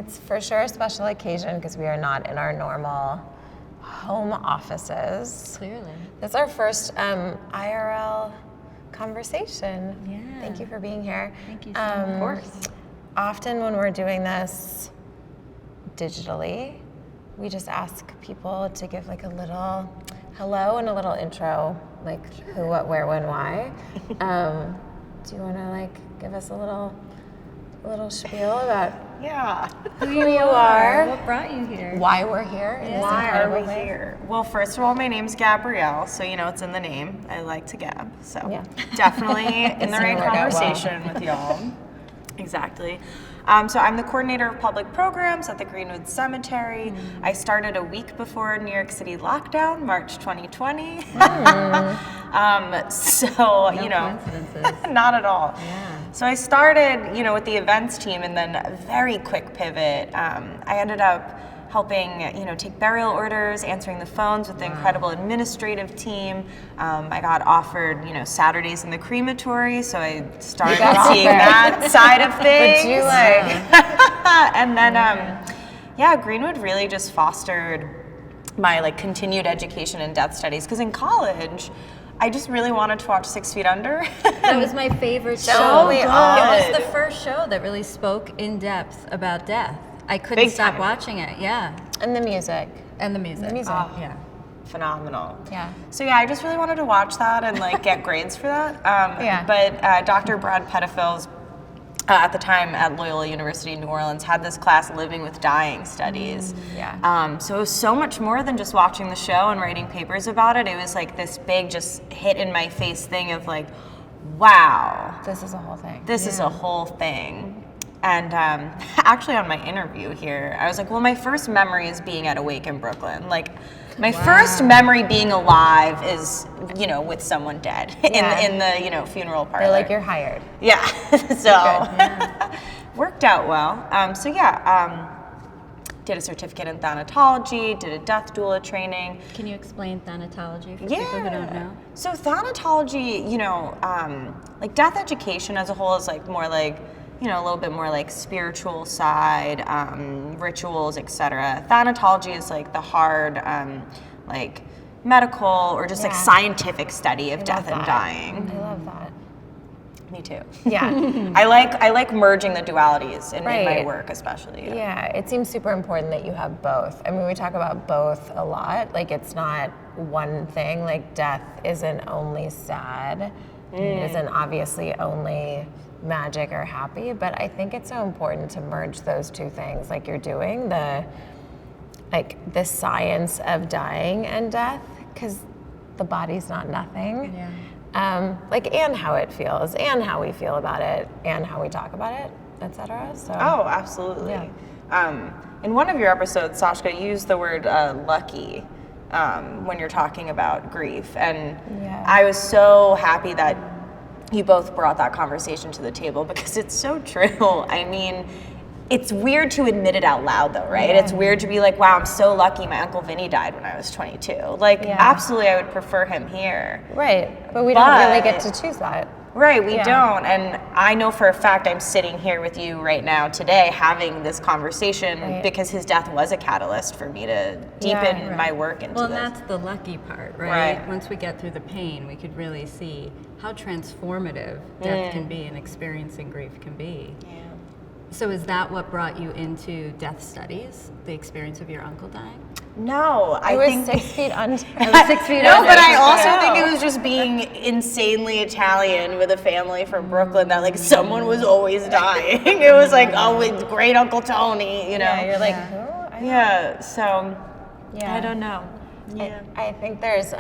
It's for sure a special occasion because we are not in our normal home offices. Clearly. That's our first IRL conversation. Yeah. Thank you for being here. Thank you so much. Of course. Often when we're doing this digitally, we just ask people to give like a little hello and a little intro, like who, what, where, when, why. Do you want to like give us a little spiel about who you are, what brought you here, why we're here, in this Why are incredible we way? here? Well, first of all, my name's Gabrielle, so you know it's in the name. I like to gab, so Yeah. definitely in the It's right gonna work out well. conversation with y'all. Exactly. So I'm the coordinator of public programs at the Greenwood Cemetery. I started a week before New York City lockdown, March 2020. So, you know, coincidences. not at all. Yeah. So I started, you know, with the events team, and then a very quick pivot. I ended up helping, you know, take burial orders, answering the phones with the incredible administrative team. I got offered, you know, Saturdays in the crematory, so I started seeing that side of things. Would you like? And then, yeah, Greenwood really just fostered my like continued education in death studies. Because in college, I just really wanted to watch 6 Feet Under. That was my favorite show. So good. It was the first show that really spoke in depth about death. I couldn't Big stop time. watching it. Yeah, And the music. and the music. The music. Yeah. Phenomenal. Yeah. So yeah, I just really wanted to watch that and like get grades for that. Yeah. But Dr. Brad Pettifils, at the time at Loyola University in New Orleans, had this class, Living with Dying Studies. Yeah. So it was so much more than just watching the show and writing papers about it. It was like this big, just hit in my face thing of like, wow, This is a whole thing. this is a whole thing. And actually on my interview here, I was like, well, my first memory is being at a wake in Brooklyn. Like, my first memory being alive is, you know, with someone dead in the, you know, funeral parlor. They're like, you're hired. Yeah, so worked out well. Did a certificate in thanatology, did a death doula training. Can you explain thanatology for people who don't know? So thanatology, you know, like death education as a whole is like more like, you know, a little bit more like spiritual side, rituals, etc. Thanatology is like the hard, like medical or just like scientific study of death and dying. I love that. Me too. Yeah. I like merging the dualities in my work, especially. Yeah, it seems super important that you have both. I mean, we talk about both a lot. Like, it's not one thing. Like, death isn't only sad. It isn't obviously only magic or happy, but I think it's so important to merge those two things, like you're doing, the science of dying and death, because the body's not nothing. Yeah. Like, and how it feels, and how we feel about it, and how we talk about it, etc. So. Oh, absolutely. In one of your episodes, Sashka, you used the word lucky when you're talking about grief, and I was so happy that you both brought that conversation to the table because it's so true. I mean, it's weird to admit it out loud though, right? It's weird to be like, wow, I'm so lucky my Uncle Vinny died when I was 22. Like, absolutely, I would prefer him here. Right, but we don't really get to choose that. Right, we don't. And I know for a fact I'm sitting here with you right now today having this conversation because his death was a catalyst for me to deepen my work into Well, this. and that's the lucky part, right? Right. Once we get through the pain, we could really see how transformative death can be and experiencing grief can be. Yeah. So is that what brought you into death studies, the experience of your uncle dying? No, I was 6 feet under. I was 6 feet No, under. but I also think it was just being insanely Italian with a family from Brooklyn that like someone was always dying. It was like, oh, with great Uncle Tony, you know. Yeah, you're like, who? So Yeah. I don't know. I think there's,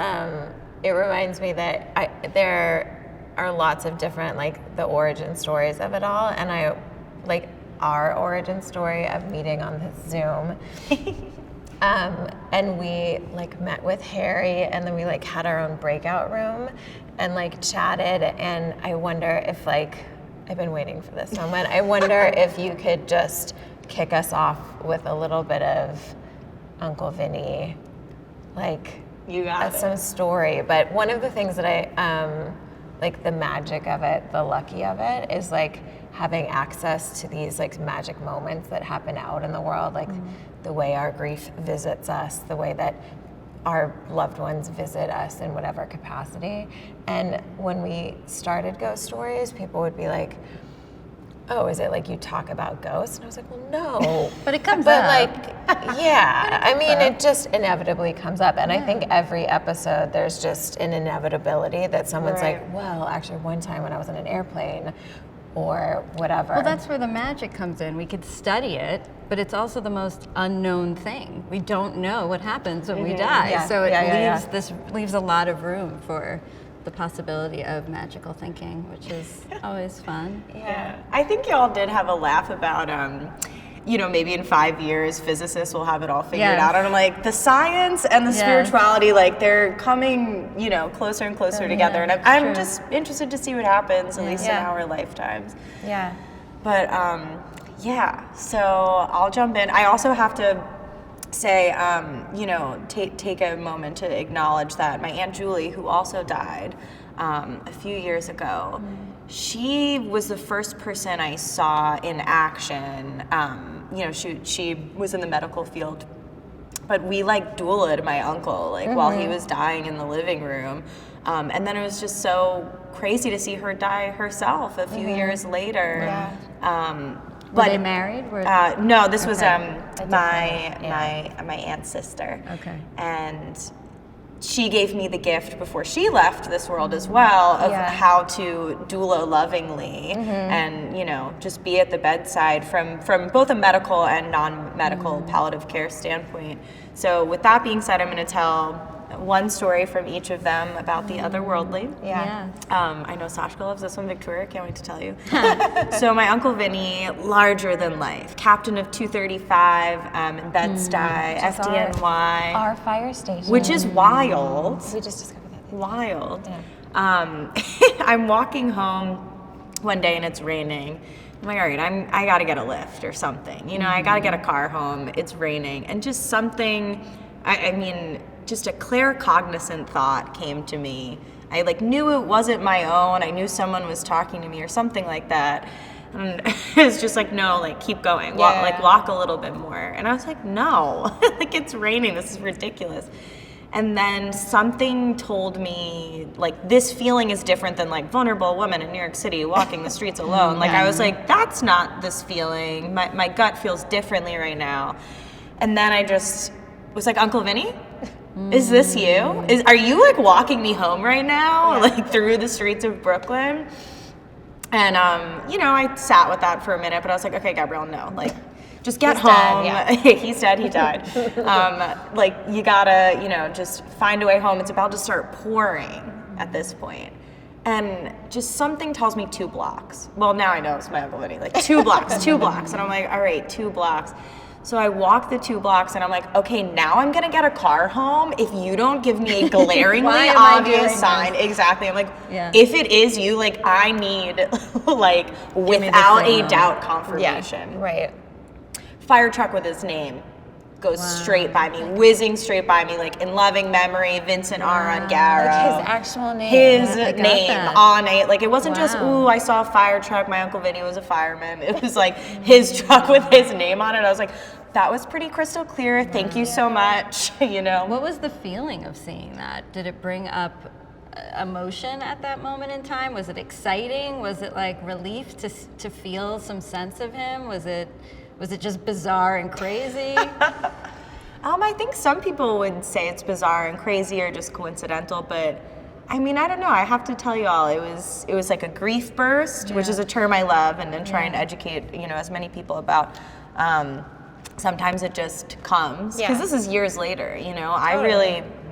it reminds me that there are lots of different, like, the origin stories of it all, and I, like, our origin story of meeting on this Zoom. And we like met with Harry, and then we like had our own breakout room and like chatted, and I wonder if like, I've been waiting for this moment, I wonder if you could just kick us off with a little bit of Uncle Vinny, like, You got it. some story. But one of the things that I, like the magic of it, the lucky of it, is like having access to these like magic moments that happen out in the world, like the way our grief visits us, the way that our loved ones visit us in whatever capacity. And when we started Ghost Stories, people would be like, oh, is it like you talk about ghosts? And I was like, well, no. But it comes But up. like, yeah, I mean, it just inevitably comes up. And I think every episode, there's just an inevitability that someone's Right. like, well, actually one time when I was in an airplane or whatever. Well, that's where the magic comes in. We could study it, but it's also the most unknown thing. We don't know what happens when we die. Yeah. So it Yeah. leaves a lot of room for the possibility of magical thinking, which is always fun. Yeah. I think y'all did have a laugh about, maybe in 5 years, physicists will have it all figured Yes. out. And I'm like, the science and the Yes. spirituality, like they're coming, closer and closer together. And I'm true. just interested to see what happens, at least in Yeah. our lifetimes. Yeah. But so I'll jump in. I also have to say, take a moment to acknowledge that my Aunt Julie, who also died a few years ago, she was the first person I saw in action. She was in the medical field, but we like doulaed my uncle while he was dying in the living room. And then it was just so crazy to see her die herself a few years later. Yeah. Were they married? No, this was Okay. my aunt's sister. Okay. And she gave me the gift before she left this world as well of how to doula lovingly and just be at the bedside from both a medical and non-medical palliative care standpoint. So with that being said, I'm going to tell one story from each of them about the otherworldly. Yeah. I know Sashka loves this one. Victoria, can't wait to tell you. So my Uncle Vinny, larger than life, captain of 235 in Bed-Stuy, FDNY. Our fire station. Which is wild. We just discovered that. Wild. Yeah. I'm walking home one day and it's raining. I'm like, all right, I gotta get a lift or something. I gotta get a car home. It's raining. And just something, just a claircognizant thought came to me. I knew it wasn't my own. I knew someone was talking to me or something like that. And it was just no, keep going. Walk a little bit more. And I was like, no, it's raining. This is ridiculous. And then something told me, this feeling is different than, vulnerable women in New York City walking the streets alone. I was like, that's not this feeling. My gut feels differently right now. And then I just was like, Uncle Vinny? Is this you? Are you walking me home right now, through the streets of Brooklyn? And I sat with that for a minute, but I was like, okay, Gabrielle, no, just get He's home. dead, yeah. He's dead. He died. You gotta, just find a way home. It's about to start pouring at this point. And just something tells me 2 blocks. Well, now I know it's my Uncle Vinny. 2 blocks, 2 blocks, and I'm like, all right, 2 blocks. So I walk the 2 blocks and I'm like, okay, now I'm gonna get a car home if you don't give me a glaringly Why am I doing obvious this? sign. Exactly. I'm like, Yeah. if it is you, I need without a signal. doubt confirmation. Right. Fire truck with his name goes straight by me, whizzing straight by me, in loving memory, Vincent R. Ungaro. His actual name. His I got name that. on it. It wasn't just, Wow. ooh, I saw a fire truck. My Uncle Vinny was a fireman. It was his truck with his name on it. I was like, that was pretty crystal clear. Thank you so much. What was the feeling of seeing that? Did it bring up emotion at that moment in time? Was it exciting? Was it relief to feel some sense of him? Was it just bizarre and crazy? I think some people would say it's bizarre and crazy or just coincidental, but I don't know. I have to tell you all, it was like a grief burst, which is a term I love and then try and educate, as many people about. Sometimes it just comes, because this is years later,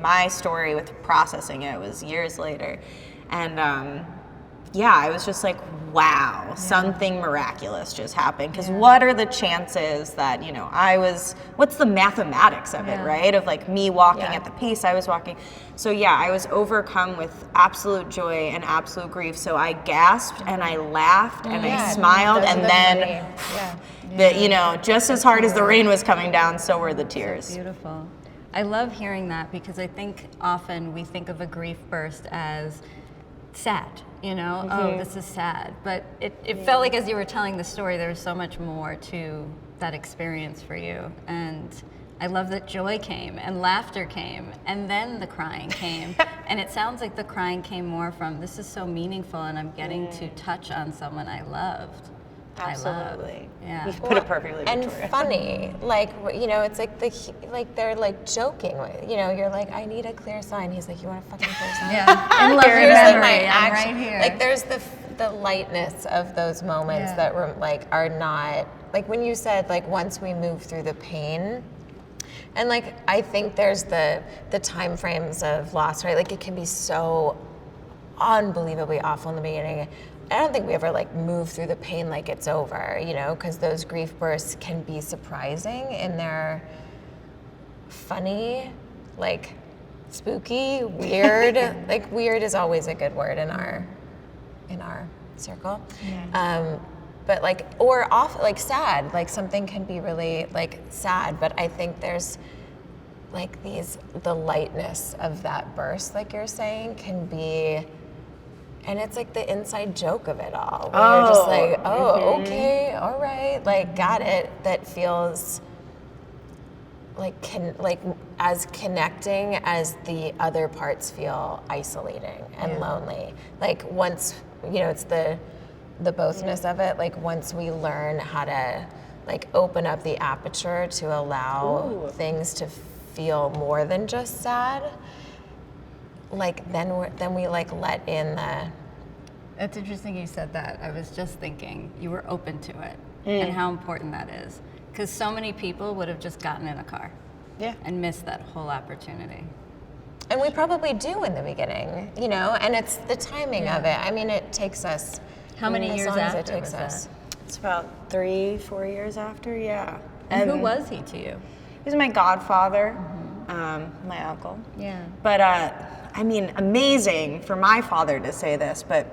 my story with processing it was years later. And I was just like, wow, something miraculous just happened. Because what are the chances that, what's the mathematics of it, right? Of me walking at the pace I was walking. So I was overcome with absolute joy and absolute grief. So I gasped and I laughed and I smiled, and then just as hard as the rain was coming down, so were the tears. Beautiful. I love hearing that because I think often we think of a grief burst as sad, you know, oh, this is sad. But it felt like as you were telling the story, there was so much more to that experience for you. And I love that joy came and laughter came and then the crying came. And it sounds like the crying came more from, this is so meaningful and I'm getting to touch on someone I loved. Absolutely. Yeah. You put it perfectly, And Victoria. funny, like, you know, it's like they're like joking, you know, you're like, I need a clear sign. He's like, you want a fucking clear sign? Yeah, in love your Here's like memory, my I'm action. right here. Like there's the lightness of those moments that were like, are not, like when you said like once we move through the pain, and like, I think there's the time frames of loss, right? Like it can be so unbelievably awful in the beginning. I don't think we ever like move through the pain like it's over, you know, because those grief bursts can be surprising and they're funny, like spooky, weird. Like weird is always a good word in our circle. But like, or off, like sad, like something can be really like sad, but I think there's like the lightness of that burst, like you're saying, can be. And it's like the inside joke of it all. Where you're just like, okay, all right, like got it. That feels like as connecting as the other parts feel isolating and lonely. Like once, you know, it's the bothness of it. Like once we learn how to like open up the aperture to allow things to feel more than just sad. Like then we like let in the. It's interesting you said that. I was just thinking you were open to it and how important that is. Because so many people would have just gotten in a car and missed that whole opportunity. And we probably do in the beginning, you know, and it's the timing of it. I mean, it takes us. How many as years long as after it takes was us. that? It's about 3-4 years after, And who was he to you? He was my godfather, my uncle. Yeah. But I mean, amazing for my father to say this, but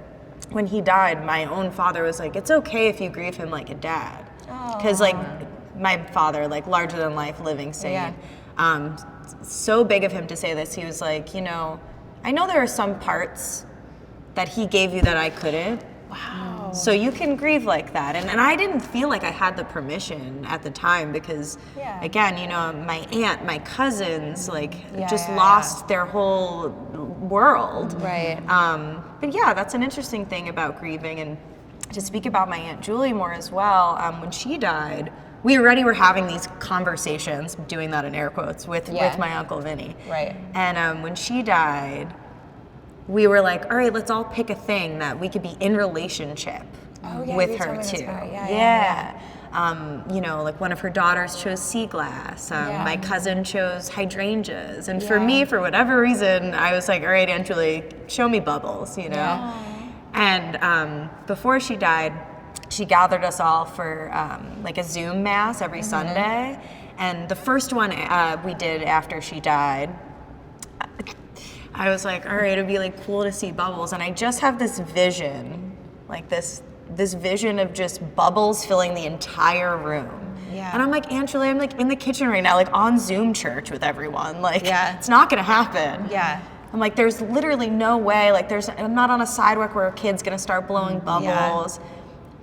when he died, my own father was like, it's okay if you grieve him like a dad. Because like my father, like larger than life living saint, so big of him to say this, he was like, you know, I know there are some parts that he gave you that I couldn't. Wow. So you can grieve like that. And I didn't feel like I had the permission at the time because, again, you know, my aunt, my cousins, like just lost their whole world. Right. But yeah, that's an interesting thing about grieving. And to speak about my Aunt Julie more as well, when she died, we already were having these conversations, doing that in air quotes, with my Uncle Vinny. Right. And when she died, we were like, all right, let's all pick a thing that we could be in relationship with you her told me this too. part. You know, like one of her daughters chose sea glass. My cousin chose hydrangeas. And for me, for whatever reason, I was like, all right, Aunt Julie, show me bubbles, you know? And before she died, she gathered us all for like a Zoom mass every Sunday. And the first one we did after she died, I was like, all right, it'd be like cool to see bubbles. And I just have this vision, like this vision of just bubbles filling the entire room. Yeah. And I'm like, Aunt Julie, I'm like in the kitchen right now, like on Zoom church with everyone. Like, it's not gonna happen. Yeah. I'm like, there's literally no way, like I'm not on a sidewalk where a kid's gonna start blowing bubbles.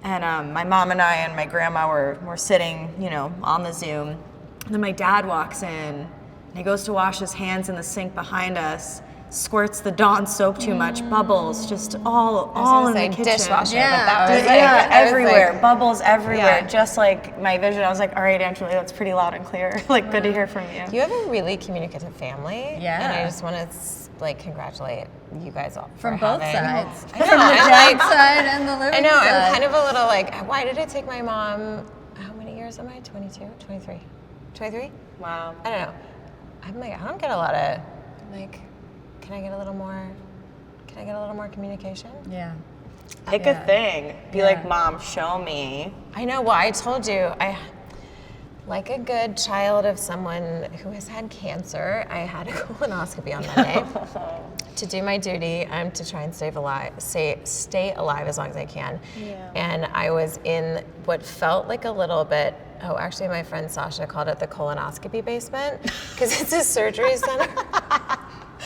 And my mom and I and my grandma were sitting, you know, on the Zoom. And then my dad walks in and he goes to wash his hands in the sink behind us, squirts the Dawn soap too much, bubbles, just all in the kitchen. Dishwasher, but that was like, everywhere, bubbles everywhere, just like my vision. I was like, all right, Aunt Julie, that's pretty loud and clear. Like, good to hear from you. You have a really communicative family. Yeah. And I just want to like congratulate you guys all From for both having, sides. I know, From the I'm dad like, side and the living I know, side. I'm kind of a little like, why did it take my mom, how many years am I? 22, 23? 23? Wow. I don't know. I'm like, I don't get a lot of, like, can I get a little more communication? Yeah. Pick a thing. Be like, Mom, show me. I know, well, I told you, like a good child of someone who has had cancer, I had a colonoscopy on Monday to do my duty to try and stay alive as long as I can. Yeah. And I was in what felt like a little bit, actually my friend Sasha called it the colonoscopy basement because it's a surgery center.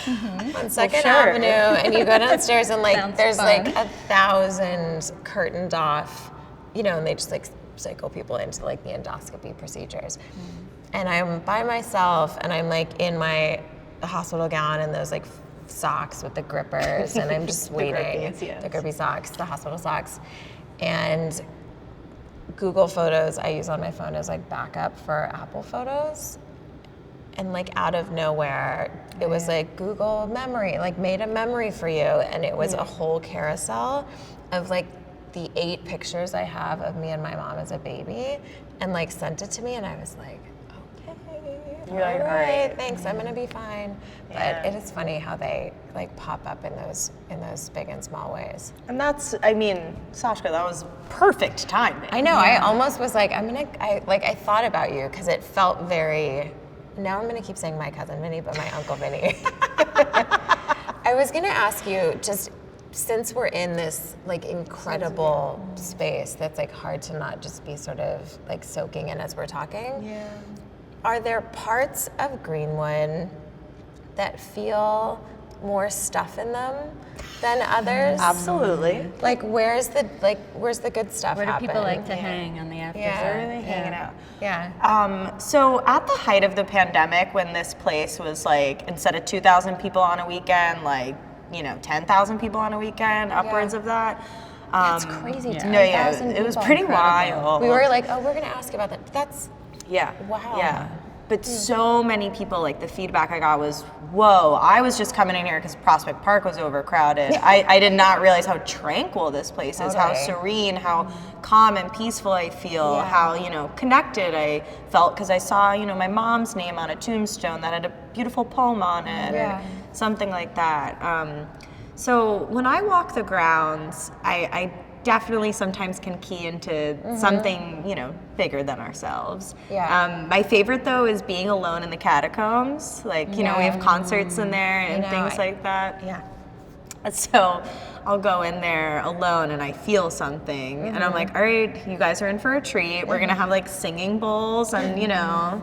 on Second sure. Avenue, and you go downstairs and like Sounds there's fun. like 1,000 curtained off, and they just like cycle people into like the endoscopy procedures. And I'm by myself, and I'm like in my hospital gown and those like socks with the grippers, and I'm just waiting. grippies, yes. The grippy socks, the hospital socks, and Google Photos I use on my phone as like backup for Apple Photos. And like out of nowhere, it was like Google Memory, like made a memory for you. And it was a whole carousel of like the 8 pictures I have of me and my mom as a baby, and like sent it to me, and I was like, okay, You're like, all all right, right. thanks, I'm gonna be fine. Yeah. But it is funny how they like pop up in those big and small ways. And that's, I mean, Sashka, that was perfect timing. I know. I almost was like, I thought about you because it felt very. Now I'm gonna keep saying my cousin Vinny, but my Uncle Vinny. I was gonna ask you, just since we're in this like incredible space that's like hard to not just be sort of like soaking in as we're talking. Yeah. Are there parts of Greenwood that feel more stuff in them than others? Absolutely. Like where's the good stuff Where do happen? people like to hang on the after Yeah. Where are they hanging out? Yeah. So at the height of the pandemic, when this place was like, instead of 2,000 people on a weekend, like, 10,000 people on a weekend, upwards of that. That's crazy. yeah. 10,000 No, yeah, it was people. pretty Incredible. wild. We were like, oh, we're gonna ask about that. That's Yeah. Wow. Yeah. But so many people, like the feedback I got was, whoa, I was just coming in here because Prospect Park was overcrowded. I did not realize how tranquil this place is, how Totally. serene, how calm and peaceful I feel, Yeah. how, connected I felt because I saw, my mom's name on a tombstone that had a beautiful poem on it Yeah. or something like that. So when I walk the grounds, I definitely sometimes can key into something, bigger than ourselves. Yeah. My favorite though is being alone in the catacombs. Like, we have concerts in there and know, things like that. yeah. So I'll go in there alone and I feel something and I'm like, all right, you guys are in for a treat. We're gonna have like singing bowls and a tell 'em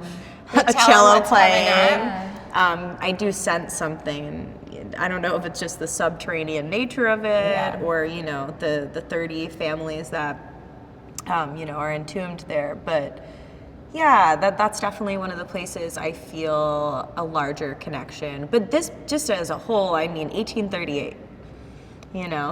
cello what's coming playing. I do sense something, and I don't know if it's just the subterranean nature of it Yeah. or the 30 families that are entombed there, but yeah, that's definitely one of the places I feel a larger connection. But this, just as a whole, 1838,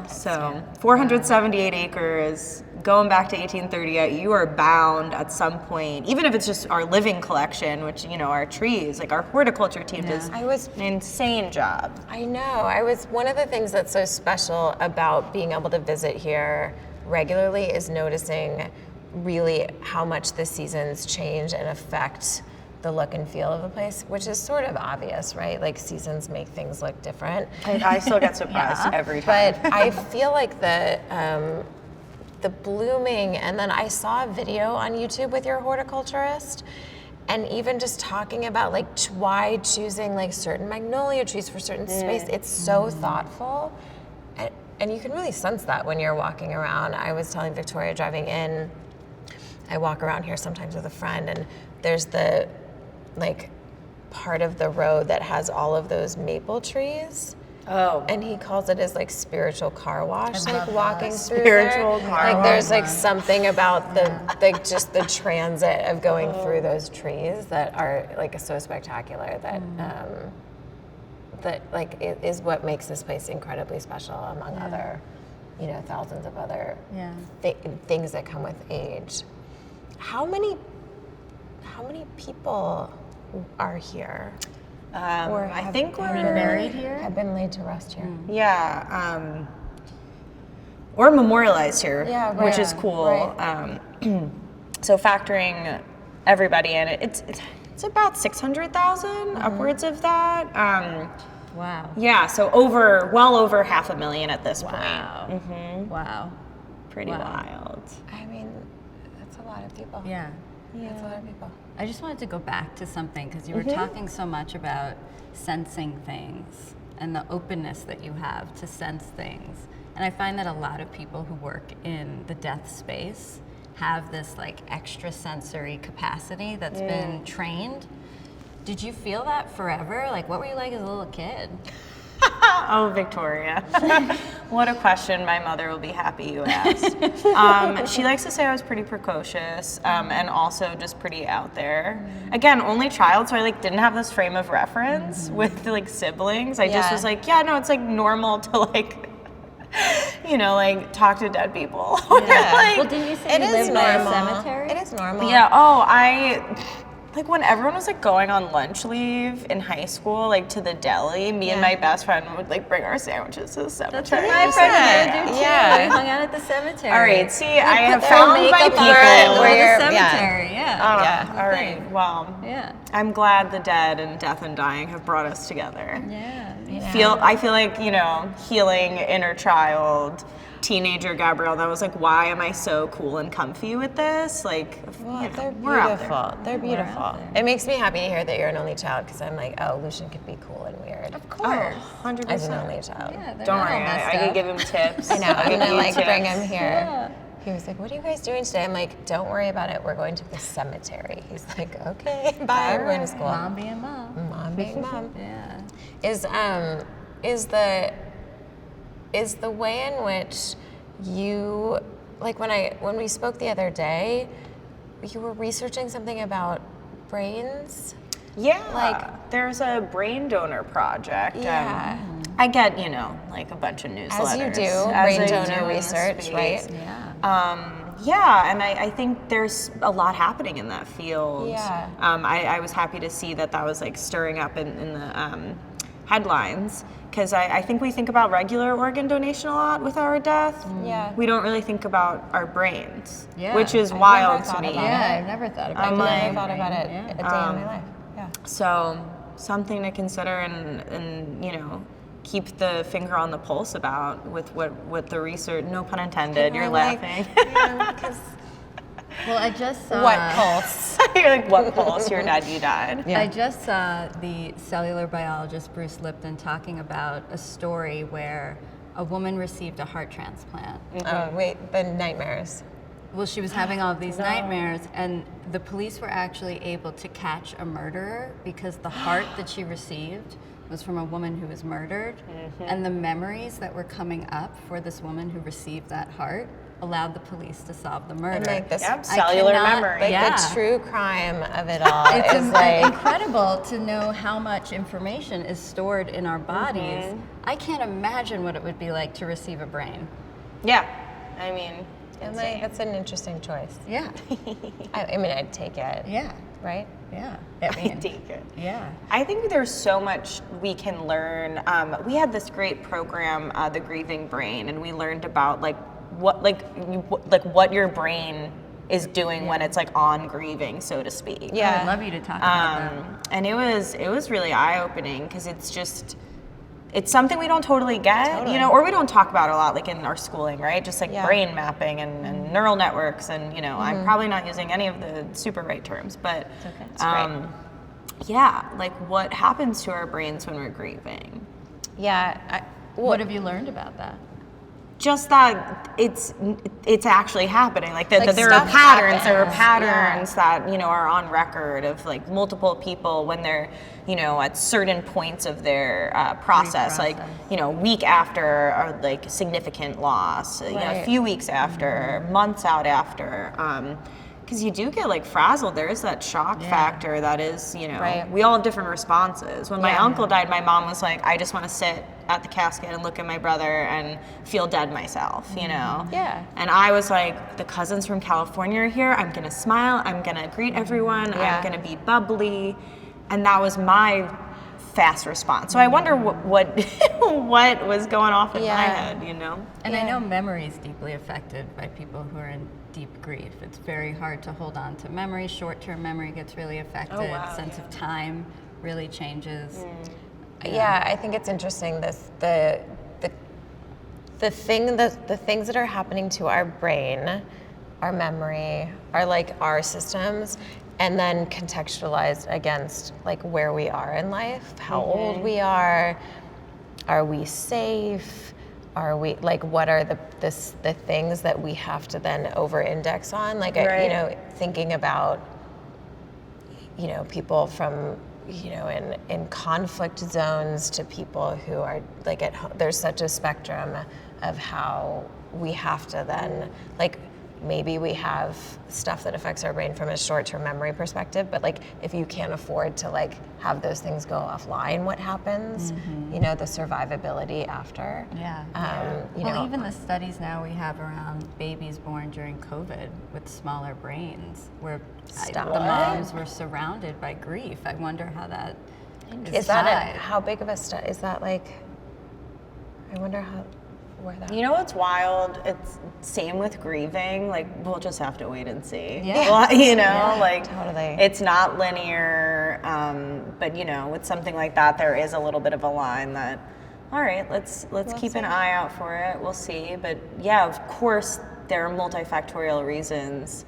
so 478 acres, going back to 1838, you are bound at some point, even if it's just our living collection, which, our trees, like our horticulture team does an insane job. I know. One of the things that's so special about being able to visit here regularly is noticing really how much the seasons change and affect the look and feel of the place, which is sort of obvious, right? Like seasons make things look different. I still get surprised every time. But I feel like the blooming, and then I saw a video on YouTube with your horticulturist, and even just talking about like why choosing like certain magnolia trees for certain space, it's so thoughtful. And you can really sense that when you're walking around. I was telling Victoria driving in, I walk around here sometimes with a friend, and there's the like part of the road that has all of those maple trees. Oh. And he calls it his like spiritual car wash, I like love walking that. through Spiritual there. car Like there's wash. like something about just the transit of going through those trees that are like so spectacular that that like is what makes this place incredibly special among other, thousands of other things that come with age. How many people are here? Or I think we're buried here? Have been laid to rest here. Yeah, or memorialized here, Yeah, which right. is cool. Right. So factoring everybody in, it's about 600,000, upwards of that. Wow. Yeah, so well over 500,000 at this Wow. point. Wow. Pretty wild. I mean, that's a lot of people. Yeah. That's a lot of people. I just wanted to go back to something because you were talking so much about sensing things and the openness that you have to sense things. And I find that a lot of people who work in the death space have this like extrasensory capacity that's been trained. Did you feel that forever? Like, what were you like as a little kid? Oh, Victoria. What a question. My mother will be happy you asked. She likes to say I was pretty precocious and also just pretty out there. Again, only child, so I like didn't have this frame of reference with like siblings. I just was like, yeah, no, it's like normal to like, you know, like talk to dead people. Yeah. Like, Well, didn't you say It you is lived by a normal. cemetery? It is normal. yeah, like when everyone was like going on lunch leave in high school, like to the deli, me and my best friend would like bring our sandwiches to the cemetery. That's what my friend and I do too. Yeah. We hung out at the cemetery. All right, see, I have Put found their my makeup people. on and go to Where the you're- yeah. cemetery. Yeah. All right, well, Yeah. I'm glad the dead and death and dying have brought us together. Yeah. I feel like, you know, healing inner child, teenager Gabrielle, that was like, why am I so cool and comfy with this? Like, Well, you know, they're we're out there. beautiful. They're beautiful. It makes me happy to hear that you're an only child because I'm like, oh, Lucian could be cool and weird. Of course. 100%. As an only child. Yeah, they're Don't not all worry, messed I could up. give him tips. I know. I'll I'm give gonna you like tips. bring him here. Yeah. He was like, "What are you guys doing today?" I'm like, "Don't worry about it. We're going to the cemetery." He's like, "Okay, bye. We're going to school." Mom being mom. Mom being mom. Yeah. Is the way in which you like when we spoke the other day, you were researching something about brains. Yeah, Like- there's a brain donor project. Yeah. I get, you know, like a bunch of newsletters. As you do, As brain I donor do in this research, space. right? Yeah. Yeah, and I think there's a lot happening in that field. Yeah. I was happy to see that was like stirring up in the headlines, because I think we think about regular organ donation a lot with our death. Yeah. We don't really think about our brains, Yeah. which is I've wild never to thought me. about Yeah, I've never thought about I'm that. I like- never thought about it Yeah. a day in my life. Yeah. So something to consider and you know, keep the finger on the pulse about with what the research. No pun intended. You're I'm like, laughing. yeah, 'cause Well, I just saw. what pulse? You're like, what pulse? You're dead. You died. I just saw the cellular biologist Bruce Lipton talking about a story where a woman received a heart transplant. Oh wait, the nightmares. Well, she was having all of these nightmares, and the police were actually able to catch a murderer because the heart that she received was from a woman who was murdered, and the memories that were coming up for this woman who received that heart allowed the police to solve the murder. And like this, Yep, cellular cannot- memory. like Yeah. the true crime of it all It's is like incredible to know how much information is stored in our bodies. I can't imagine what it would be like to receive a brain. Yeah. I mean, I'm like, that's an interesting choice. Yeah, I mean, I'd take it. yeah, Right? yeah. take it. Yeah. I think there's so much we can learn. We had this great program, The Grieving Brain, and we learned about what your brain is doing when it's like on grieving, so to speak. Yeah. I'd love you to talk about that. And it was really eye-opening because it's something we don't totally get, you know, or we don't talk about a lot, like in our schooling, right? Just like brain mapping and neural networks, and you know, I'm probably not using any of the super right terms, but yeah, like what happens to our brains when we're grieving? Yeah. What have you learned about that? Just that it's actually happening. Like that Like there are stuff patterns. There are happens. patterns that, you know, are on record of like multiple people when they're, you know, at certain points of their process, like, you know, week after or like significant loss, you know, a Right. few weeks after, months out after. Because you do get like frazzled. There is that shock factor that is, you know, Right. we all have different responses. When my uncle died, my mom was like, I just want to sit at the casket and look at my brother and feel dead myself, you know? Yeah. And I was like, the cousins from California are here. I'm going to smile. I'm going to greet everyone. Yeah. I'm going to be bubbly. And that was my fast response. So I wonder what what was going off in my head, you know? And I know memory is deeply affected by people who are in deep grief. It's very hard to hold on to memory. Short-term memory gets really affected. Sense of time really changes. Yeah, I think it's interesting. The things that are happening to our brain, our memory, our systems, and then contextualized against like where we are in life, how old we are we safe, are we like what are the things that we have to then over-index on, like you know, thinking about, you know, people from you know, in conflict zones to people who are like at home. There's such a spectrum of how we have to then, like, maybe we have stuff that affects our brain from a short-term memory perspective, but like if you can't afford to like have those things go offline, what happens? You know, the survivability after. You Well, know, even the studies now we have around babies born during COVID with smaller brains, where the moms were surrounded by grief. I wonder how that is that how big of a study? Is that like? I wonder where that. You know what's wild? It's same with grieving. Like, we'll just have to wait and see. Yeah. Well, you know, like totally. it's not linear. But you know, with something like that, there is a little bit of a line that, all right, let's keep an eye out for it. We'll see. But yeah, of course, there are multifactorial reasons.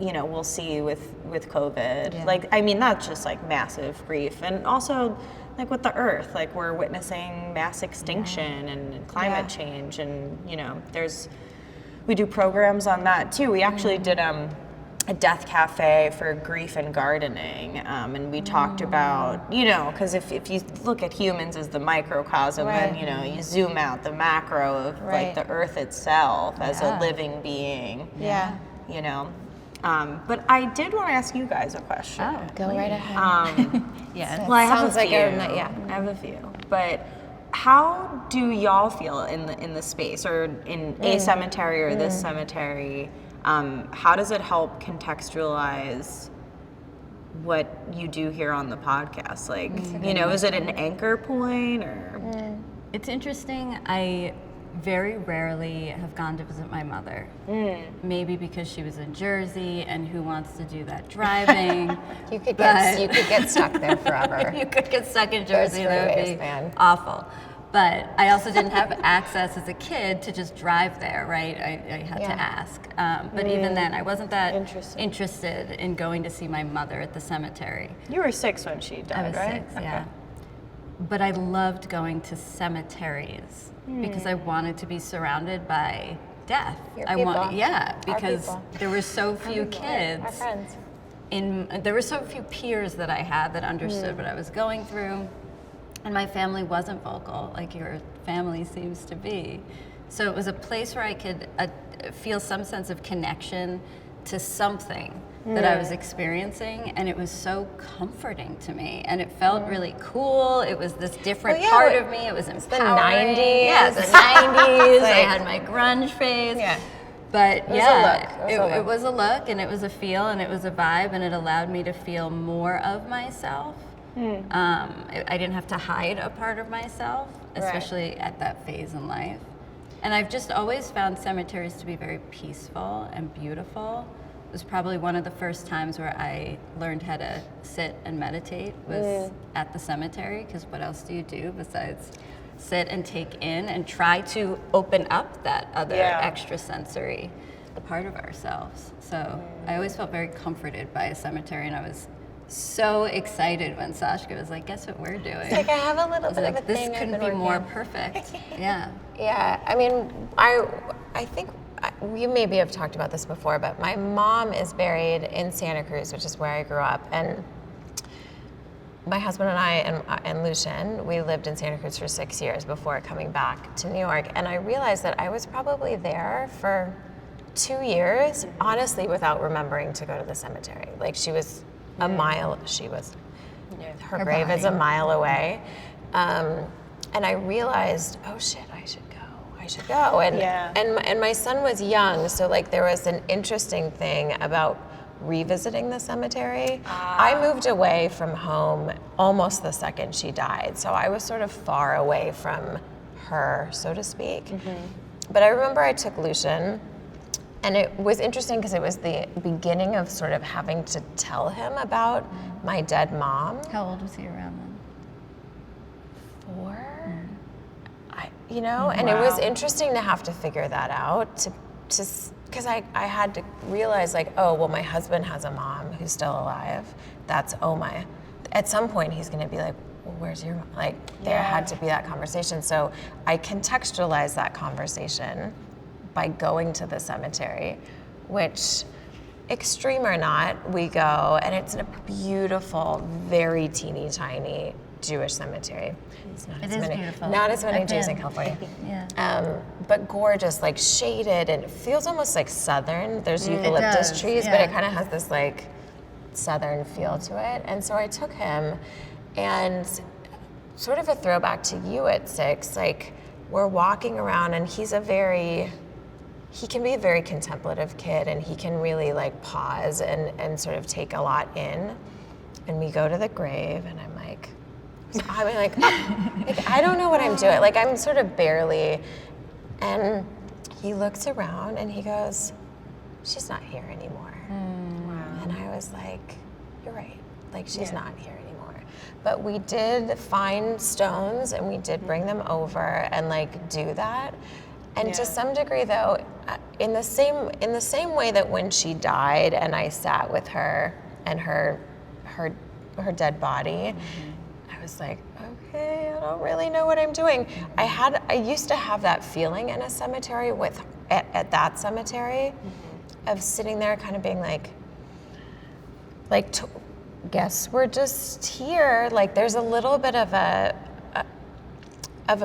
You know, we'll see with COVID. Yeah. Like, I mean, that's just like massive grief, and also. Like with the Earth, like we're witnessing mass extinction and climate change, and you know, we do programs on that too. We actually did a death cafe for grief and gardening, and we talked about, you know, because if you look at humans as the microcosm, then you know you zoom out the macro of like the Earth itself as a living being. You know. But I did want to ask you guys a question. Oh, Go right ahead. Well, I have Sounds a like few. yeah. I have a few. But how do y'all feel in the space, or in a cemetery or this cemetery? How does it help contextualize what you do here on the podcast? Like, you know, is it an anchor point or? It's interesting. I very rarely have gone to visit my mother. Maybe because she was in Jersey, and who wants to do that driving? You could get stuck there forever. You could get stuck in Jersey. Those That would be freeways, man. awful. But I also didn't have access as a kid to just drive there, right? I had to ask. But even then, I wasn't that interested in going to see my mother at the cemetery. You were 6 when she died, I was right? 6, yeah. But I loved going to cemeteries because I wanted to be surrounded by death. Your people. Because people. there were so few Our kids. friends. There were so few peers that I had that understood what I was going through, and my family wasn't vocal like your family seems to be. So it was a place where I could feel some sense of connection to something that I was experiencing, and it was so comforting to me, and it felt really cool. It was this different part of me. It was empowering. The 90s. Yeah, the 90s. I had my grunge phase. Yeah. But It was a look. it was a look, and it was a feel, and it was a vibe, and it allowed me to feel more of myself. I didn't have to hide a part of myself, especially at that phase in life. And I've just always found cemeteries to be very peaceful and beautiful. It was probably one of the first times where I learned how to sit and meditate was at the cemetery, because what else do you do besides sit and take in and try to open up that other extrasensory part of ourselves. So I always felt very comforted by a cemetery, and I was so excited when Sashka was like, guess what we're doing? Like I have a little bit of a This thing I've couldn't been be more working on. perfect. Yeah. Yeah, I mean, I think we maybe have talked about this before, but my mom is buried in Santa Cruz, which is where I grew up, and my husband and I and Lucian, we lived in Santa Cruz for 6 years before coming back to New York, and I realized that I was probably there for 2 years, honestly, without remembering to go to the cemetery. Like she was a mile, her grave is a mile away. And I realized, oh shit, I should go. And my son was young, so like there was an interesting thing about revisiting the cemetery. I moved away from home almost the second she died, so I was sort of far away from her, so to speak. But I remember I took Lucian, and it was interesting because it was the beginning of sort of having to tell him about my dead mom. How old was he around then? 4? And it was interesting to have to figure that out, because I had to realize, like, oh, well, my husband has a mom who's still alive. At some point he's going to be like, well, where's your mom? Like, there had to be that conversation. So I contextualized that conversation by going to the cemetery, which extreme or not, we go, and it's a beautiful, very teeny tiny Jewish cemetery. It's not It as is many, beautiful. not as many I've Jews in been. California. Yeah. But gorgeous, like shaded, and it feels almost like southern. There's eucalyptus does, trees, but yeah. it kind of has this like southern feel to it. And so I took him, and sort of a throwback to you at 6, like we're walking around, and he can be a very contemplative kid, and he can really like pause and sort of take a lot in. And we go to the grave, and I'm like, I don't know what I'm doing. Like I'm sort of barely, and he looks around and he goes, she's not here anymore. Wow. And I was like, you're right. Like she's not here anymore. But we did find stones, and we did bring them over and like do that. And to some degree, though, in the same way that when she died, and I sat with her and her dead body, I was like, okay, I don't really know what I'm doing. I used to have that feeling in a cemetery at that cemetery, of sitting there, kind of being like, guess we're just here. Like there's a little bit of a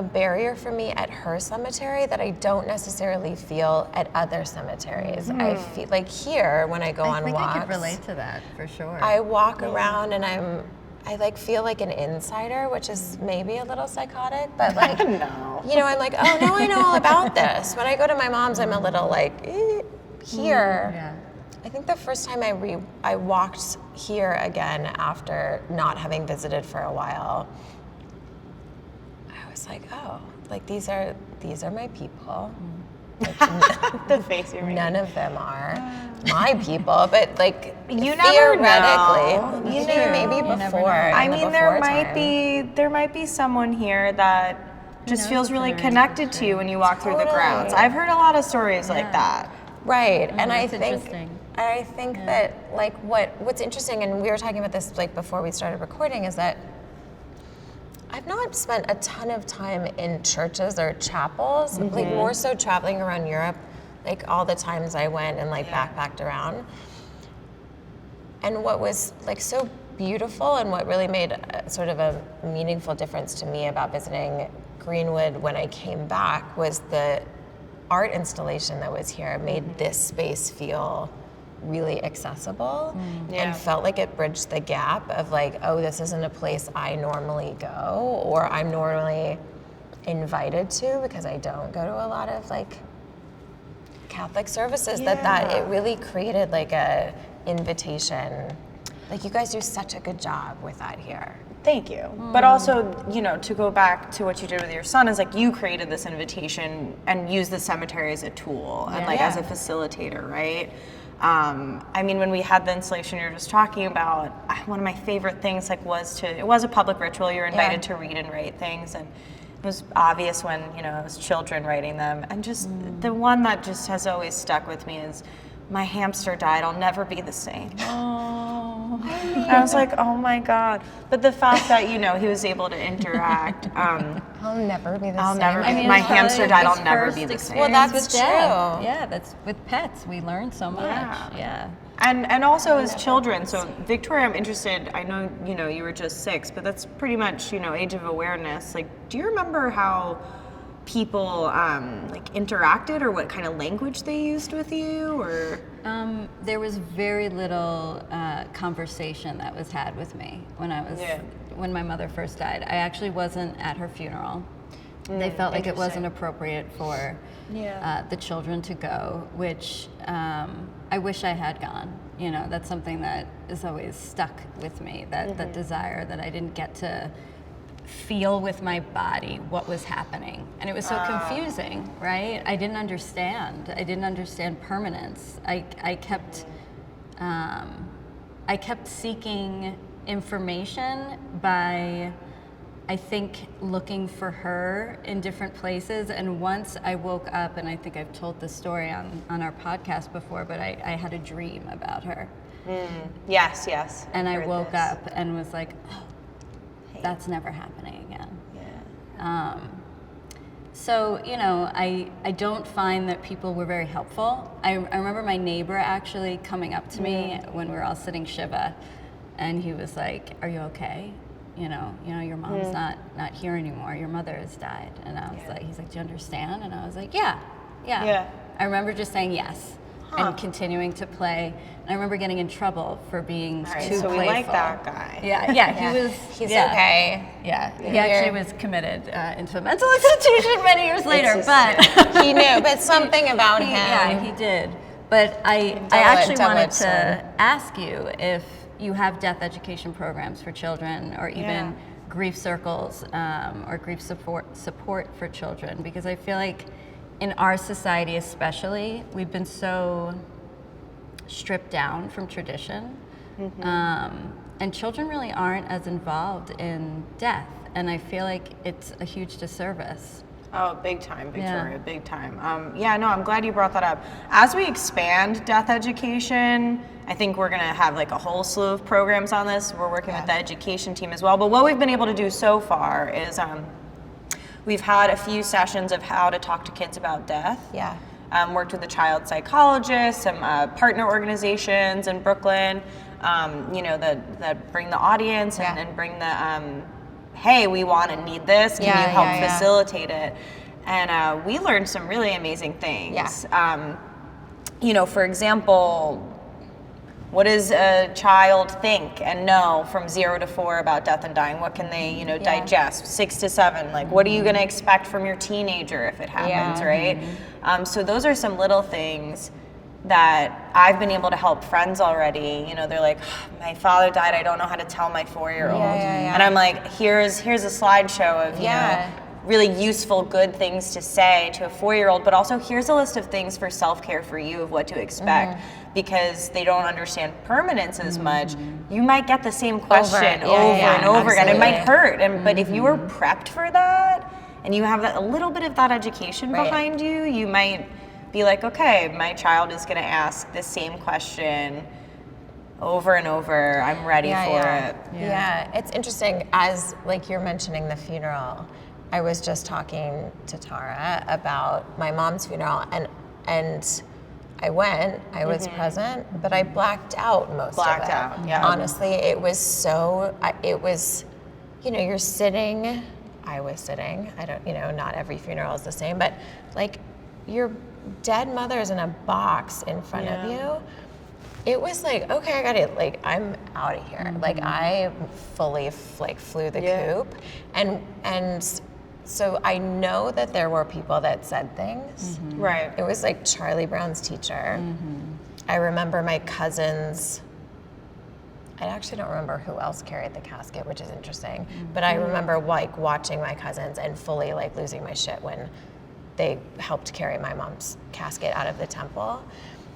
barrier for me at her cemetery that I don't necessarily feel at other cemeteries. I feel like here, when I go on walks, I could relate to that for sure. I walk around and I like feel like an insider, which is maybe a little psychotic, but like, No. you know, I'm like, oh, now I know all about this. When I go to my mom's, I'm a little like, here. Yeah. I think the first time I walked here again after not having visited for a while, I was like, oh, like these are my people. Like, The face you're making. none of them are my people, but like You never theoretically, know. you True. know, maybe You never before. know. I in the mean, there before time. might be someone here that just knows feels if really they're connected to you when you walk through the Totally. grounds. I've heard a lot of stories like that. Right, and I that's think interesting. that like what's interesting, and we were talking about this like before we started recording, is that I've not spent a ton of time in churches or chapels, like more so traveling around Europe, like all the times I went and like backpacked around. And what was like so beautiful, and what really made sort of a meaningful difference to me about visiting Greenwood when I came back, was the art installation that was here made this space feel really accessible and felt like it bridged the gap of like, oh, this isn't a place I normally go or I'm normally invited to, because I don't go to a lot of like Catholic services. That it really created like a invitation. Like you guys do such a good job with that here. Thank you. But also, you know, to go back to what you did with your son, is like you created this invitation and used the cemetery as a tool and like as a facilitator, right? I mean, when we had the installation you were just talking about, one of my favorite things like it was a public ritual. You're invited to read and write things, and it was obvious when, you know, it was children writing them. And just the one that just has always stuck with me is, my hamster died, I'll never be the same. And I was like, oh my God. But the fact that, you know, he was able to interact. I'll never be the I'll same. never be. I mean, My it's hamster probably died, his I'll never first be the same. Well, experience that's with death. true. Yeah, that's with pets. We learn so much. Yeah. And also as children. So Victoria, I'm interested, I know, you know, you were just 6, but that's pretty much, you know, age of awareness. Like, do you remember how people like interacted, or what kind of language they used with you, or? There was very little conversation that was had with me when my mother first died. I actually wasn't at her funeral. They felt like it wasn't appropriate for the children to go, which I wish I had gone. You know, that's something that is always stuck with me, that desire that I didn't get to feel with my body what was happening. And it was so confusing, right? I didn't understand permanence. I kept seeking information by, I think, looking for her in different places. And once I woke up, and I think I've told this story on our podcast before, but I had a dream about her. Yes. And I heard woke this. up and was like, oh, that's never happening again. So, I don't find that people were very helpful. I remember my neighbor actually coming up to me when we were all sitting Shiva, and he was like, "Are you okay? Your mom's not here anymore. Your mother has died." And I was like, he's like, "Do you understand?" And I was like, yeah. I remember just saying yes and continuing to play. And I remember getting in trouble for being too playful. We like that guy. He's okay. Yeah, he actually was committed into a mental institution many years later, but he knew, but something about him. Yeah, he did. But I actually wanted to ask you if you have death education programs for children, or even grief circles, or grief support for children, because I feel like in our society especially, we've been so stripped down from tradition, and children really aren't as involved in death, and I feel like it's a huge disservice. Oh, big time, Victoria, big time. I'm glad you brought that up. As we expand death education, I think we're gonna have like a whole slew of programs on this. We're working with the education team as well, but what we've been able to do so far is we've had a few sessions of how to talk to kids about death. Yeah. Worked with a child psychologist, some partner organizations in Brooklyn, that bring the audience and bring the, hey, we want and need this, can you help facilitate it? And we learned some really amazing things. For example, what does a child think and know from 0 to 4 about death and dying? What can they, digest? 6 to 7, like what are you going to expect from your teenager if it happens, right? So those are some little things that I've been able to help friends already. They're like, my father died, I don't know how to tell my 4-year-old. And I'm like, here's a slideshow of really useful, good things to say to a 4-year-old, but also here's a list of things for self-care for you of what to expect. Because they don't understand permanence as much, you might get the same question over and over again. It might hurt, but if you were prepped for that and you have a little bit of that education behind you, you might be like, okay, my child is going to ask the same question over and over. I'm ready for it. Yeah, it's interesting. As like you're mentioning the funeral, I was just talking to Tara about my mom's funeral, and I went, I was present, but I blacked out most of it. Honestly, it was so, you're sitting, I was sitting, I don't, not every funeral is the same, but like your dead mother's in a box in front of you. It was like, okay, I got it, like I'm out of here. Like I fully flew the coop. And so I know that there were people that said things. Right. It was like Charlie Brown's teacher. I remember my cousins. I actually don't remember who else carried the casket, which is interesting. But I remember like watching my cousins and fully like losing my shit when they helped carry my mom's casket out of the temple.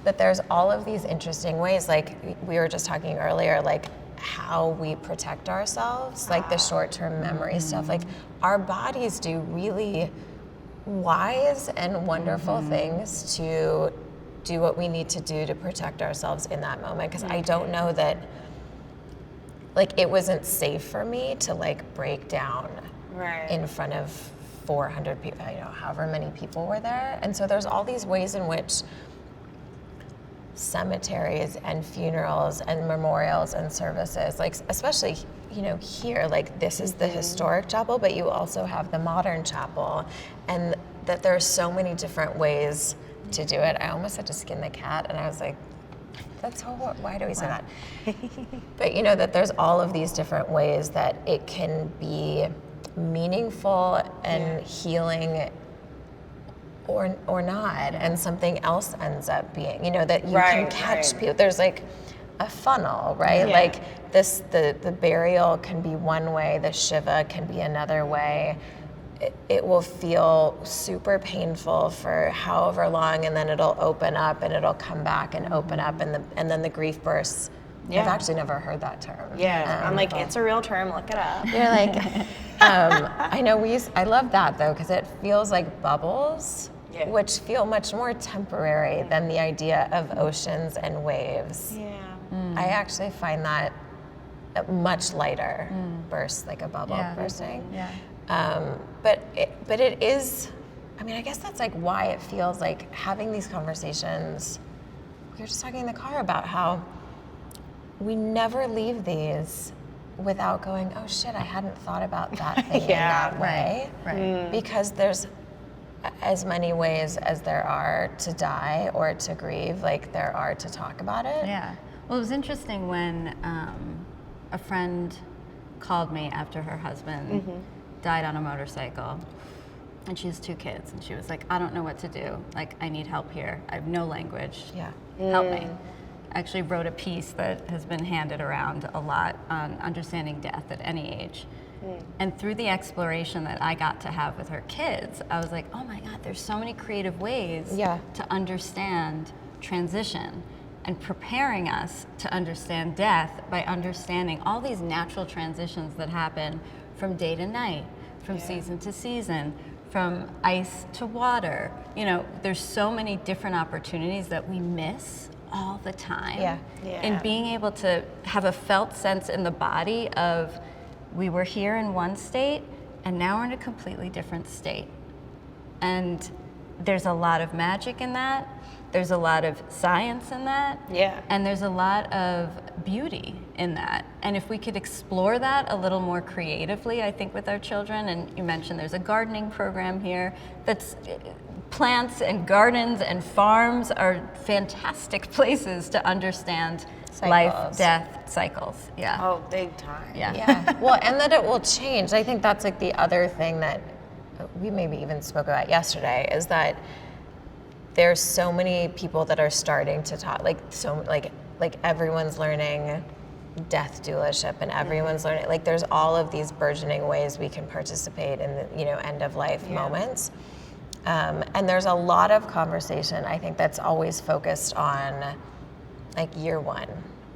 But there's all of these interesting ways, like we were just talking earlier, like how we protect ourselves, like the short-term memory stuff. Like our bodies do really wise and wonderful things to do what we need to do to protect ourselves in that moment. Because I don't know that, like it wasn't safe for me to like break down in front of 400 people, however many people were there. And so there's all these ways in which cemeteries and funerals and memorials and services, like especially here, like this is the historic chapel, but you also have the modern chapel, and that there's so many different ways to do it. I almost had to skin the cat, and I was like, that's why do we say that? But that there's all of these different ways that it can be meaningful and healing or not, and something else ends up being, that you can catch people. There's like a funnel, right? Like the burial can be one way, the Shiva can be another way. It will feel super painful for however long, and then it'll open up and it'll come back and open up, and then the grief bursts. I've actually never heard that term. I'm like, it's a real term, look it up. You're like, I know I love that though, because it feels like bubbles, which feel much more temporary than the idea of oceans and waves. I actually find that much lighter bursts, like a bubble bursting. But it is I mean, I guess that's like why it feels like having these conversations. We were just talking in the car about how we never leave these without going, oh shit, I hadn't thought about that thing in that way. Right. Because there's as many ways as there are to die or to grieve, like there are to talk about it. Yeah. Well, it was interesting when a friend called me after her husband died on a motorcycle. And she has 2 kids. And she was like, I don't know what to do. Like, I need help here. I have no language. Yeah. Help me. I actually wrote a piece that has been handed around a lot on understanding death at any age. And through the exploration that I got to have with her kids, I was like, oh my God, there's so many creative ways to understand transition and preparing us to understand death by understanding all these natural transitions that happen from day to night, from season to season, from ice to water. You know, there's so many different opportunities that we miss all the time. And being able to have a felt sense in the body of, we were here in one state and now we're in a completely different state. And there's a lot of magic in that. There's a lot of science in that. And there's a lot of beauty in that. And if we could explore that a little more creatively, I think, with our children, and you mentioned there's a gardening program here that's plants and gardens and farms are fantastic places to understand life, death, cycles. Oh, big time. Well, and that it will change. I think that's like the other thing that we maybe even spoke about yesterday, is that there's so many people that are starting to talk, like everyone's learning death doulaship, and everyone's learning, like there's all of these burgeoning ways we can participate in the, end of life moments. And there's a lot of conversation, I think, that's always focused on like year 1,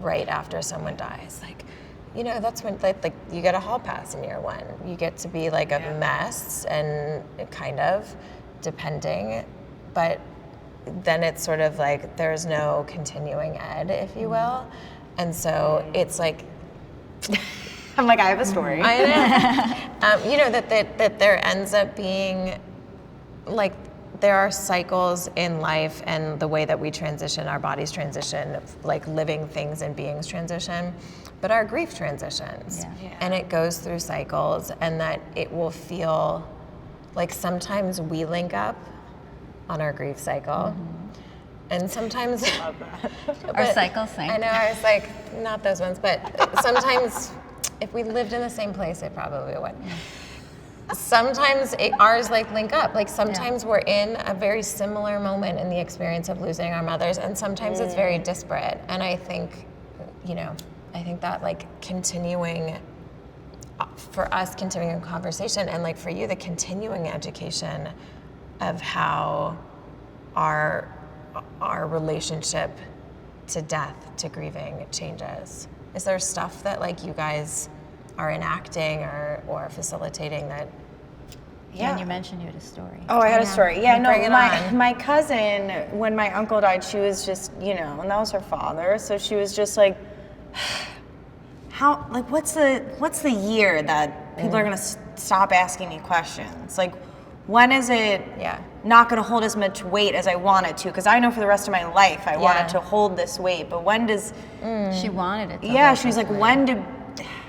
right after someone dies. Like, that's when like you get a hall pass in year 1. You get to be like a mess, and kind of, depending, but then it's sort of like there's no continuing ed, if you will. And so it's like, I'm like, I have a story. I know. That there ends up being, like, there are cycles in life and the way that we transition, our bodies transition, like living things and beings transition, but our grief transitions. And it goes through cycles, and that it will feel like sometimes we link up on our grief cycle. And sometimes our cycles sync. I know, I was like, not those ones, but sometimes if we lived in the same place, it probably would. Sometimes ours like link up. Like sometimes we're in a very similar moment in the experience of losing our mothers, and sometimes it's very disparate. And I think, I think that like continuing, for us, continuing conversation, and like for you, the continuing education of how our relationship to death, to grieving changes. Is there stuff that like you guys are enacting or facilitating that? And you mentioned you had a story. Oh, I had a story. Yeah, no, Bring it on. my cousin, when my uncle died, she was just, and that was her father. So she was just like, how, like, what's the year that people are gonna stop asking me questions? Like, when is it not gonna hold as much weight as I want it to? Because I know for the rest of my life I want it to hold this weight, but when does... She wanted it to Yeah, she was like, when did...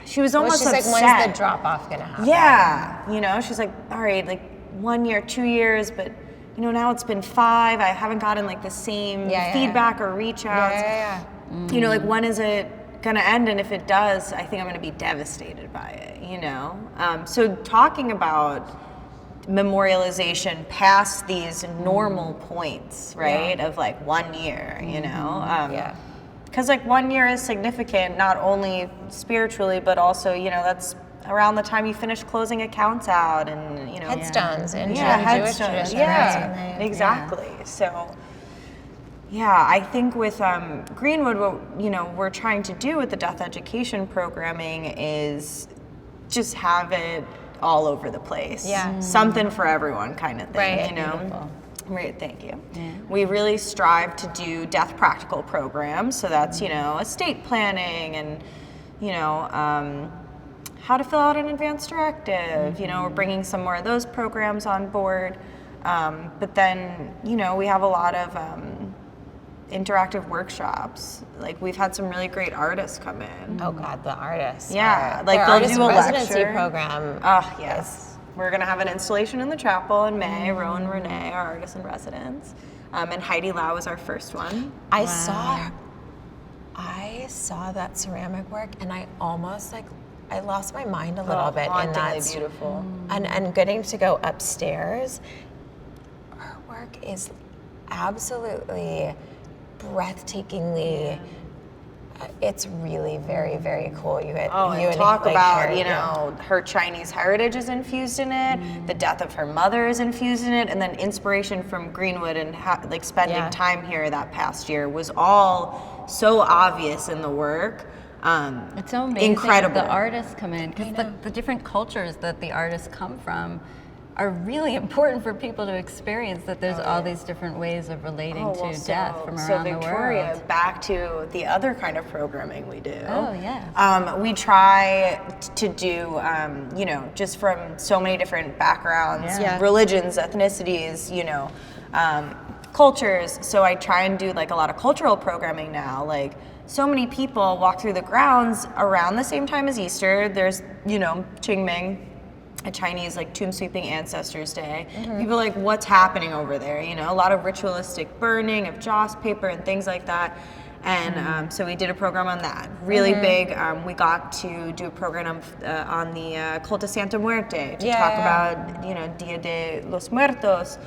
She was almost she's upset. like, when's the drop off gonna happen? Yeah, she's like, all right, like 1 year, 2 years, but now it's been 5. I haven't gotten like the same feedback or reach outs. Like, when is it gonna end? And if it does, I think I'm gonna be devastated by it. So talking about memorialization past these normal points, right? Of like 1 year, because like 1 year is significant, not only spiritually, but also, that's around the time you finish closing accounts out, and headstones in Jewish headstones. tradition. Exactly. So I think with Greenwood, what we're trying to do with the death education programming is just have it all over the place. Something for everyone kind of thing, Beautiful. Right, thank you. We really strive to do death practical programs, so that's, estate planning and, how to fill out an advance directive. We're bringing some more of those programs on board. But then, we have a lot of interactive workshops. Like, we've had some really great artists come in. Oh God, the artists. Yeah, their they'll artist do a residency lecture. program. Oh, yes. We're going to have an installation in the chapel in May. Rowan Renee, our artist in residence. And Heidi Lau was our first one. I saw that ceramic work, and I almost I lost my mind a little bit in that. Hauntingly beautiful. And getting to go upstairs, her work is absolutely breathtakingly. It's really very, very cool. And talk about, her Chinese heritage is infused in it, the death of her mother is infused in it, and then inspiration from Greenwood and spending time here that past year was all so obvious in the work. It's so amazing. Incredible. The artists come in, because the different cultures that the artists come from are really important for people to experience, that there's all these different ways of relating to death from around the Victoria, world. back to the other kind of programming we do. Oh, yes. We try to do, just from so many different backgrounds, religions, ethnicities, cultures. So I try and do a lot of cultural programming now. So many people walk through the grounds around the same time as Easter. There's, Qingming, a Chinese tomb sweeping ancestors day. People are like, what's happening over there? A lot of ritualistic burning of joss paper and things like that. And so we did a program on that. Really big. We got to do a program on the Cult of Santa Muerte to talk about, Dia de los Muertos.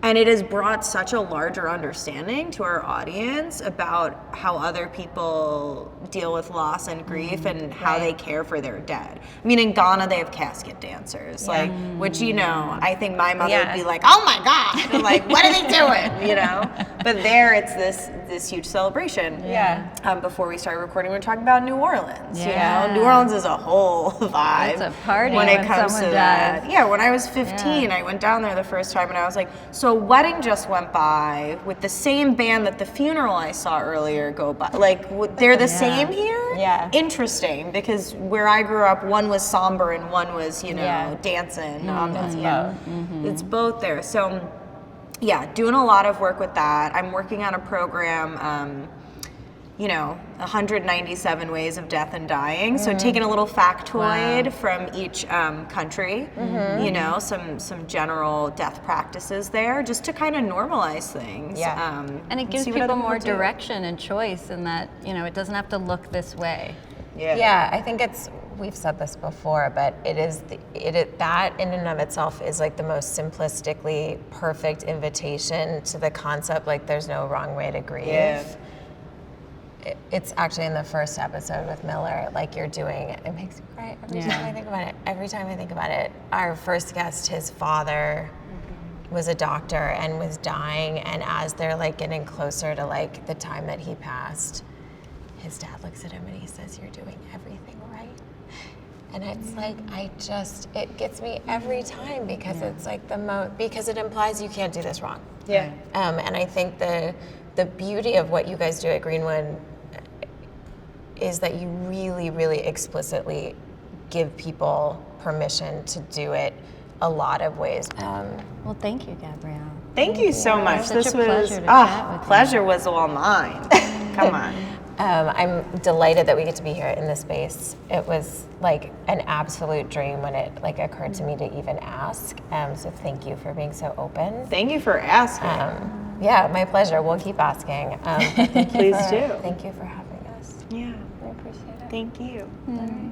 And it has brought such a larger understanding to our audience about how other people deal with loss and grief and how they care for their dead. I mean, in Ghana, they have casket dancers, which, I think my mother would be like, oh my God, what are they doing, But there, it's this huge celebration. Before we started recording, we were talking about New Orleans, New Orleans is a whole vibe. It's a party when it comes to that. dies. Yeah, when I was 15, I went down there the first time, and I was like, so a wedding just went by with the same band that the funeral I saw earlier go by. They're the same here? Yeah. Interesting, because where I grew up, one was somber and one was, dancing on the, it's both there. So, doing a lot of work with that. I'm working on a program, 197 ways of death and dying. So taking a little factoid from each country, some general death practices there, just to kind of normalize things. And it gives people more direction and choice in that, it doesn't have to look this way. I think we've said this before, but that in and of itself is the most simplistically perfect invitation to the concept, there's no wrong way to grieve. It's actually in the first episode with Miller, you're doing, it makes me cry every time I think about it. Every time I think about it. Our first guest, his father was a doctor and was dying, and as they're getting closer to the time that he passed, his dad looks at him and he says, "You're doing everything right." And it's it gets me every time, because it's because it implies you can't do this wrong. And I think the beauty of what you guys do at Greenwood is that you really, really explicitly give people permission to do it a lot lot of ways. Well, thank you, Gabrielle. Thank you so much. Such This a was pleasure to chat with you. pleasure was all mine. Come on. I'm delighted that we get to be here in this space. It was an absolute dream when it occurred to me to even ask. So thank you for being so open. Thank you for asking. My pleasure. We'll keep asking. Please do. Thank you for having us. Yeah. I appreciate it. Thank you. All right.